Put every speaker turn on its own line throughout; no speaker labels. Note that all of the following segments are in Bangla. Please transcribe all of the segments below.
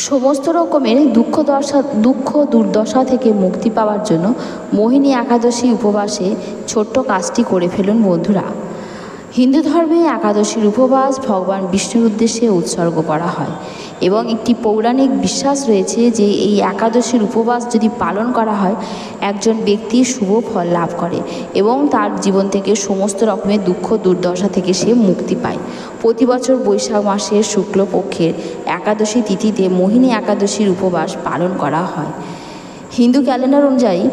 সমস্ত রকমের দুঃখ দুর্দশা থেকে মুক্তি পাওয়ার জন্য মোহিনী একাদশী উপবাসে ছোট্ট কাজটি করে ফেলুন বন্ধুরা। হিন্দু ধর্মে একাদশীর উপবাস ভগবান বিষ্ণুর উদ্দেশ্যে উৎসর্গ করা হয় এবং একটি পৌরাণিক বিশ্বাস রয়েছে যে এই একাদশীর উপবাস যদি পালন করা হয় একজন ব্যক্তি শুভ ফল লাভ করে এবং তার জীবন থেকে সমস্ত রকমের দুঃখ দুর্দশা থেকে সে মুক্তি পায়। প্রতি বছর বৈশাখ মাসের শুক্লপক্ষের একাদশী তিথিতে মোহিনী একাদশীর উপবাস পালন করা হয়। হিন্দু ক্যালেন্ডার অনুযায়ী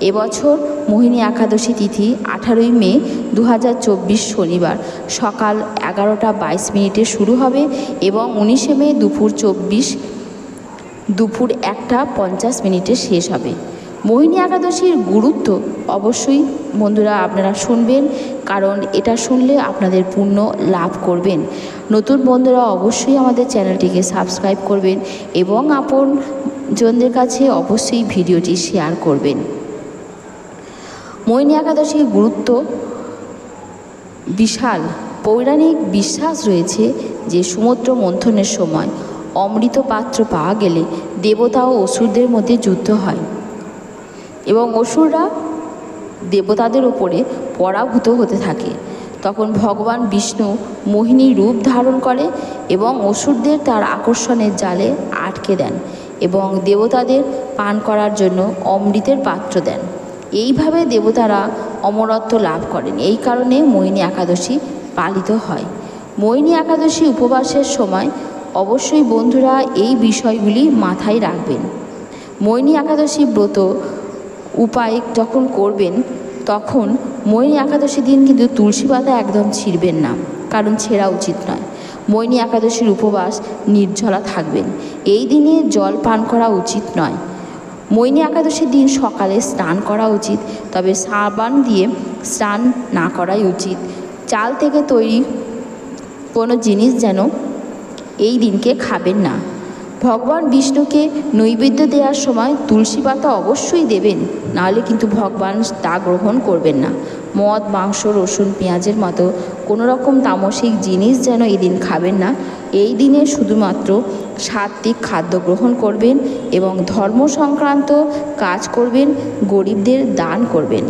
এবছর মোহিনী একাদশী তিথি 18ই মে 2024 শনিবার সকাল 11:22 শুরু হবে এবং 19শে মে দুপুর 1:50 শেষ হবে। মোহিনী একাদশীর গুরুত্ব অবশ্যই বন্ধুরা আপনারা শুনবেন, কারণ এটা শুনলে আপনাদের পুণ্য লাভ করবেন। নতুন বন্ধুরা অবশ্যই আমাদের চ্যানেলটিকে সাবস্ক্রাইব করবেন এবং আপনজনদের কাছে অবশ্যই ভিডিওটি শেয়ার করবেন। মোহিনী একাদশীর গুরুত্ব বিশাল। পৌরাণিক বিশ্বাস রয়েছে যে সমুদ্র মন্থনের সময় অমৃত পাত্র পাওয়া গেলে দেবতা ও অসুরদের মধ্যে যুদ্ধ হয় এবং অসুররা দেবতাদের ওপরে পরাভূত হতে থাকে। তখন ভগবান বিষ্ণু মোহিনী রূপ ধারণ করে এবং অসুরদের তার আকর্ষণের জালে আটকে দেন এবং দেবতাদের পান করার জন্য অমৃতের পাত্র দেন। এইভাবে দেবতারা অমরত্ব লাভ করেন। এই কারণে মোহিনী একাদশী পালিত হয়। মোহিনী একাদশী উপবাসের সময় অবশ্যই বন্ধুরা এই বিষয়গুলি মাথায় রাখবেন। মোহিনী একাদশী ব্রত উপায় যখন করবেন তখন মোহিনী একাদশী দিন কিন্তু তুলসী পাতা একদম ছিঁড়বেন না, কারণ ছেঁড়া উচিত নয়। মোহিনী একাদশীর উপবাস নির্জলা থাকবেন। এই দিনে জল পান করা উচিত নয়। মোহিনী একাদশীর দিন সকালে স্নান করা উচিত, তবে সাবান দিয়ে স্নান না করাই উচিত। চাল থেকে তৈরি কোনো জিনিস যেন এই দিনকে খাবেন না। ভগবান বিষ্ণুকে নৈবেদ্য দেওয়ার সময় তুলসী পাতা অবশ্যই দেবেন, নাহলে কিন্তু ভগবান তা গ্রহণ করবেন না। মদ, মাংস, রসুন, পেঁয়াজের মতো কোনো রকম তামসিক জিনিস যেন এই দিন খাবেন না। এই দিনে শুধুমাত্র সাত্ত্বিক খাদ্য গ্রহণ করবেন এবং ধর্ম সংক্রান্ত কাজ করবেন, গরিবদের দান করবেন।